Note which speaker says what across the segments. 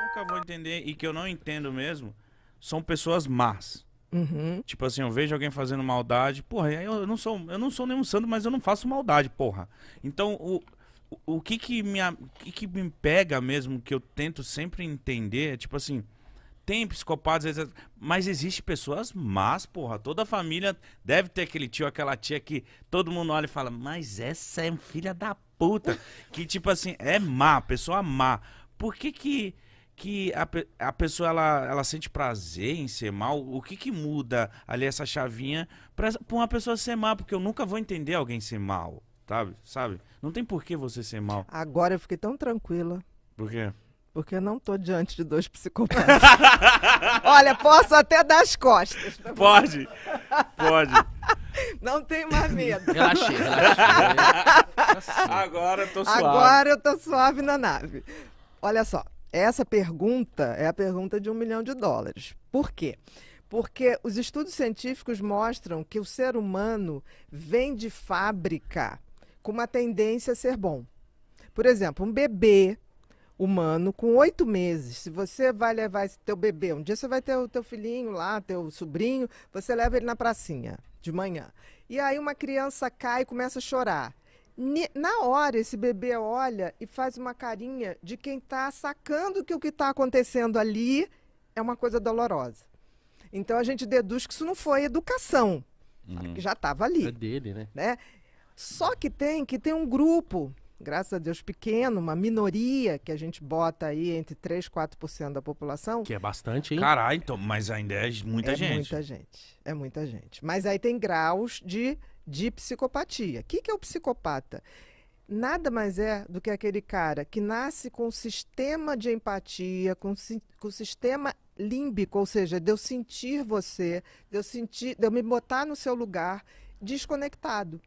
Speaker 1: nunca vou entender e que eu não entendo mesmo são pessoas más. Tipo assim, eu vejo alguém fazendo maldade, porra, eu não sou nenhum santo, mas eu não faço maldade, porra. Então, o que me pega mesmo, que eu tento sempre entender, é tipo assim, tem psicopatas, mas existe pessoas más, porra. Toda família deve ter aquele tio, aquela tia que todo mundo olha e fala, mas essa é filha da puta. Que tipo assim, é má, pessoa má. Por que a pessoa ela sente prazer em ser mal? O que muda ali essa chavinha pra uma pessoa ser má? Porque eu nunca vou entender alguém ser mal, sabe? Não tem por que você ser mal.
Speaker 2: Agora eu fiquei tão tranquila,
Speaker 1: Por quê?
Speaker 2: porque eu não tô diante de 2 psicopatas. Olha, posso até dar as costas.
Speaker 1: Pode.
Speaker 2: Não tenho mais medo.
Speaker 3: Relaxei.
Speaker 1: Agora eu tô suave.
Speaker 2: Agora eu tô suave na nave. Olha só, essa pergunta é a pergunta de $1 milhão. Por quê? Porque os estudos científicos mostram que o ser humano vem de fábrica com uma tendência a ser bom. Por exemplo, um bebê humano com 8 meses, se você vai levar esse teu bebê, um dia você vai ter o teu filhinho lá, teu sobrinho, você leva ele na pracinha de manhã. E aí uma criança cai e começa a chorar. Na hora, esse bebê olha e faz uma carinha de quem está sacando que o que está acontecendo ali é uma coisa dolorosa. Então a gente deduz que isso não foi educação, que já estava ali.
Speaker 3: É dele,
Speaker 2: né? Só que tem um grupo, graças a Deus pequeno, uma minoria que a gente bota aí entre 3% e 4% da população.
Speaker 3: Que é bastante, hein?
Speaker 1: Caralho, então, mas ainda é muita gente.
Speaker 2: É muita gente. Mas aí tem graus de psicopatia. O que é o psicopata? Nada mais é do que aquele cara que nasce com um sistema de empatia, com o sistema límbico, ou seja, de eu sentir você, de eu me botar no seu lugar, desconectado.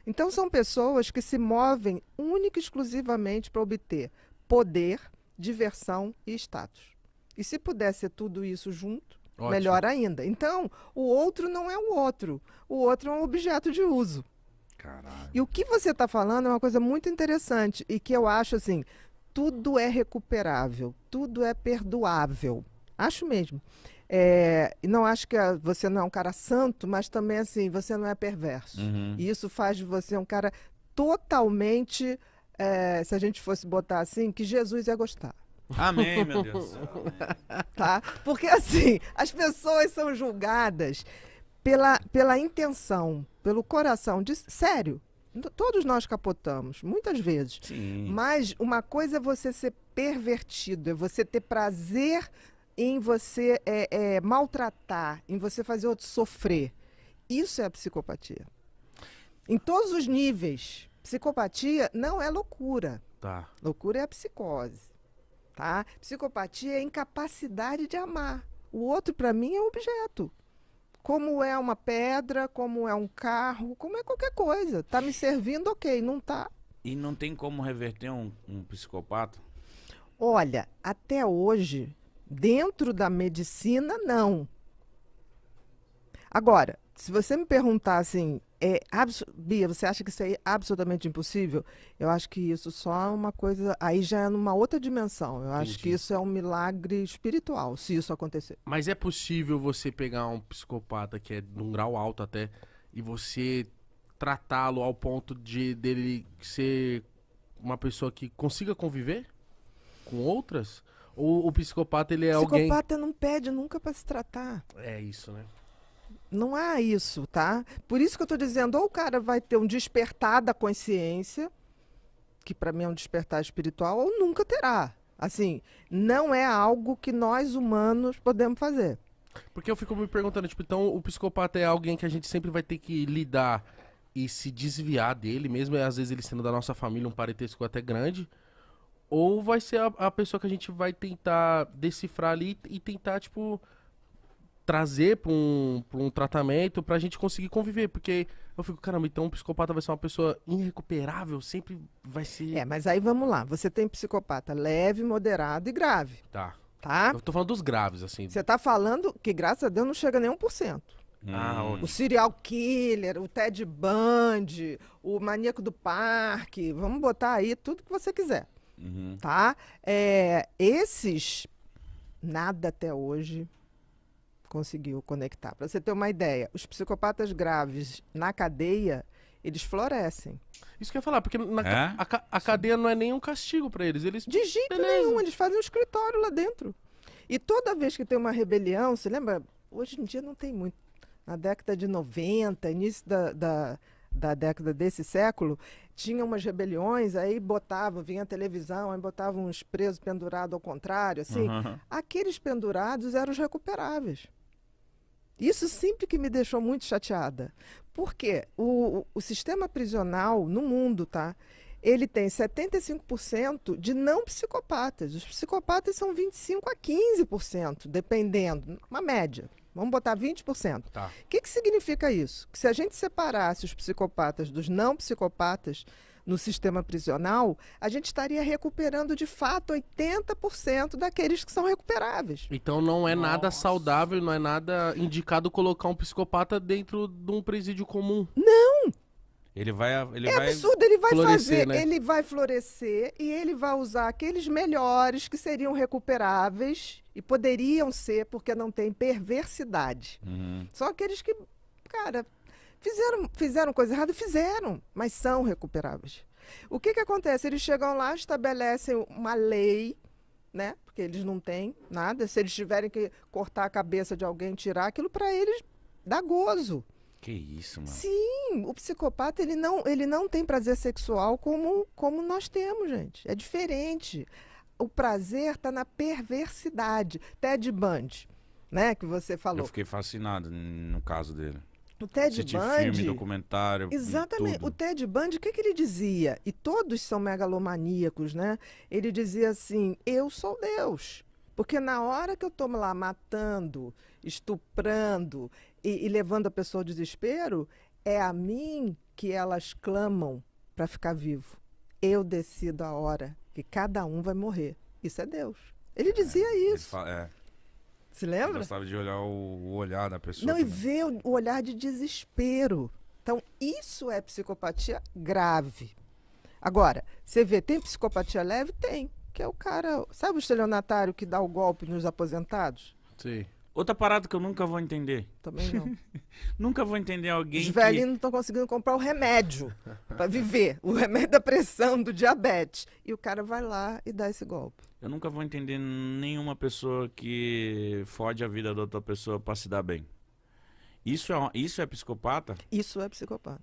Speaker 2: Então são pessoas que se movem única e exclusivamente para obter poder, diversão e status. E se puder ser tudo isso junto,
Speaker 3: Ótimo.
Speaker 2: Melhor ainda. Então, o outro não é o outro. O outro é um objeto de uso.
Speaker 1: Caralho.
Speaker 2: E o que você está falando é uma coisa muito interessante e que eu acho assim, tudo é recuperável, tudo é perdoável. Acho mesmo. E não acho que você não é um cara santo, mas também assim, você não é perverso. E isso faz de você um cara totalmente, se a gente fosse botar assim, que Jesus ia gostar.
Speaker 1: Amém, meu Deus do céu.
Speaker 2: Tá? Porque assim, as pessoas são julgadas pela intenção, pelo coração. Sério, todos nós capotamos, muitas vezes.
Speaker 1: Sim.
Speaker 2: Mas uma coisa é você ser pervertido, é você ter prazer em você maltratar, em você fazer outro sofrer. Isso é a psicopatia. Em todos os níveis. Psicopatia não é loucura.
Speaker 1: Tá.
Speaker 2: Loucura é a psicose. Tá? Psicopatia é incapacidade de amar. O outro, para mim, é um objeto. Como é uma pedra, como é um carro, como é qualquer coisa. Tá me servindo, ok. Não tá.
Speaker 1: E não tem como reverter um psicopata?
Speaker 2: Olha, até hoje, dentro da medicina, não. Agora, se você me perguntar assim, Bia, você acha que isso é absolutamente impossível? Eu acho que isso só é uma coisa, aí já é numa outra dimensão. Eu acho que isso é um milagre espiritual, se isso acontecer.
Speaker 3: Mas é possível você pegar um psicopata que é de um grau alto até, e você tratá-lo ao ponto dele ser uma pessoa que consiga conviver com outras? Ou o psicopata, ele é alguém...
Speaker 2: Psicopata não pede nunca para se tratar.
Speaker 3: É isso, né?
Speaker 2: Não há isso, tá? Por isso que eu estou dizendo, ou o cara vai ter um despertar da consciência, que para mim é um despertar espiritual, ou nunca terá. Assim, não é algo que nós humanos podemos fazer.
Speaker 3: Porque eu fico me perguntando, tipo, então o psicopata é alguém que a gente sempre vai ter que lidar e se desviar dele, mesmo às vezes ele sendo da nossa família, um parentesco até grande, ou vai ser a pessoa que a gente vai tentar decifrar ali e tentar, tipo... trazer pra um tratamento pra gente conseguir conviver, porque eu fico, caramba, então o psicopata vai ser uma pessoa irrecuperável, sempre vai ser...
Speaker 2: Mas aí vamos lá, você tem psicopata leve, moderado e grave,
Speaker 3: Tá.
Speaker 2: tá?
Speaker 3: Eu tô falando dos graves, assim.
Speaker 2: Você tá falando que, graças a Deus, não chega nem 1%. O serial killer, o Ted Bundy, o maníaco do parque, vamos botar aí tudo que você quiser, tá? Esses nada até hoje conseguiu conectar. Para você ter uma ideia, os psicopatas graves na cadeia, eles florescem.
Speaker 3: Isso que eu ia falar, porque a cadeia não é nenhum castigo pra eles.
Speaker 2: De jeito nenhum, eles fazem um escritório lá dentro. E toda vez que tem uma rebelião, você lembra? Hoje em dia não tem muito. Na década de 90, início da década desse século, tinha umas rebeliões, aí vinha a televisão, aí botavam uns presos pendurados ao contrário, assim. Aqueles pendurados eram os recuperáveis. Isso sempre que me deixou muito chateada. Por quê? O sistema prisional no mundo, tá? Ele tem 75% de não psicopatas. Os psicopatas são 25% a 15%, dependendo, uma média. Vamos botar 20%.
Speaker 1: Tá.
Speaker 2: O que significa isso? Que se a gente separasse os psicopatas dos não psicopatas no sistema prisional, a gente estaria recuperando de fato 80% daqueles que são recuperáveis.
Speaker 3: Então não é nada saudável, não é nada indicado colocar um psicopata dentro de um presídio comum.
Speaker 2: Não!
Speaker 1: Ele vai
Speaker 2: absurdo, ele vai
Speaker 3: florescer,
Speaker 2: fazer,
Speaker 3: né?
Speaker 2: ele vai florescer e ele vai usar aqueles melhores que seriam recuperáveis e poderiam ser porque não tem perversidade. São aqueles que, cara, fizeram coisa errada, mas são recuperáveis. O que acontece? Eles chegam lá, estabelecem uma lei, né? Porque eles não têm nada. Se eles tiverem que cortar a cabeça de alguém, tirar aquilo, para eles dá gozo.
Speaker 1: Que isso, mano.
Speaker 2: Sim, o psicopata ele não tem prazer sexual como nós temos, gente. É diferente. O prazer está na perversidade. Ted Bundy, né, que você falou.
Speaker 1: Eu fiquei fascinado no caso dele.
Speaker 2: O Ted Bundy,
Speaker 1: filme, documentário,
Speaker 2: exatamente.
Speaker 1: tudo.
Speaker 2: O Ted Bundy, o que ele dizia? E todos são megalomaníacos, né? Ele dizia assim: eu sou Deus. Porque na hora que eu estou lá matando, estuprando e levando a pessoa ao desespero, é a mim que elas clamam para ficar vivo. Eu decido a hora que cada um vai morrer. Isso é Deus. Ele dizia isso. Se lembra?
Speaker 1: Eu gostava de olhar o olhar da pessoa.
Speaker 2: Não, e ver o olhar de desespero. Então, isso é psicopatia grave. Agora, você vê, tem psicopatia leve? Tem. Que é o cara, sabe o estelionatário que dá o golpe nos aposentados?
Speaker 3: Sim.
Speaker 1: Outra parada que eu nunca vou entender.
Speaker 2: Também não.
Speaker 1: Nunca vou entender alguém
Speaker 2: Os velhinhos não estão conseguindo comprar o remédio para viver. O remédio da pressão, do diabetes. E o cara vai lá e dá esse golpe.
Speaker 1: Eu nunca vou entender nenhuma pessoa que fode a vida da outra pessoa para se dar bem. Isso é psicopata?
Speaker 2: Isso é psicopata.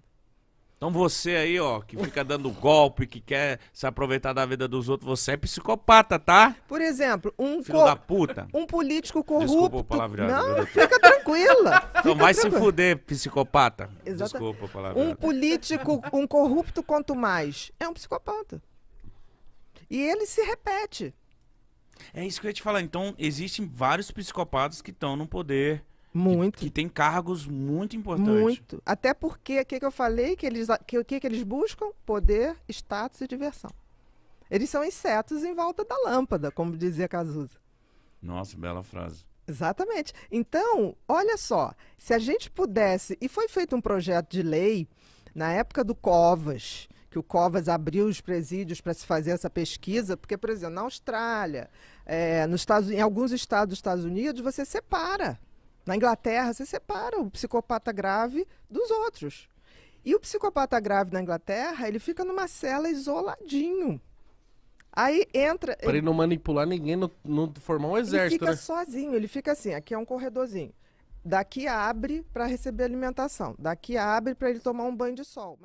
Speaker 1: Então você aí, ó, que fica dando golpe, que quer se aproveitar da vida dos outros, você é psicopata, tá?
Speaker 2: Por exemplo,
Speaker 1: filho da puta.
Speaker 2: Um político corrupto.
Speaker 1: Desculpa o palavreado.
Speaker 2: Não, fica tranquila.
Speaker 1: Então vai se fuder, psicopata.
Speaker 2: Exatamente.
Speaker 1: Desculpa o palavreado.
Speaker 2: Um político, um corrupto quanto mais, é um psicopata. E ele se repete.
Speaker 1: É isso que eu ia te falar. Então, existem vários psicopatas que estão no poder.
Speaker 2: Muito.
Speaker 1: Que tem cargos muito importantes.
Speaker 2: Muito. Até porque, o que eu falei, que eles buscam? Poder, status e diversão. Eles são insetos em volta da lâmpada, como dizia Cazuza.
Speaker 1: Nossa, bela frase.
Speaker 2: Exatamente. Então, olha só, se a gente pudesse... E foi feito um projeto de lei na época do Covas, que o Covas abriu os presídios para se fazer essa pesquisa, porque, por exemplo, na Austrália, em alguns estados dos Estados Unidos, você separa. Na Inglaterra, você separa o psicopata grave dos outros. E o psicopata grave na Inglaterra, ele fica numa cela isoladinho. Aí entra...
Speaker 3: Para ele não manipular ninguém, não formar um exército,
Speaker 2: ele fica sozinho, ele fica assim, aqui é um corredorzinho. Daqui abre para receber alimentação. Daqui abre para ele tomar um banho de sol.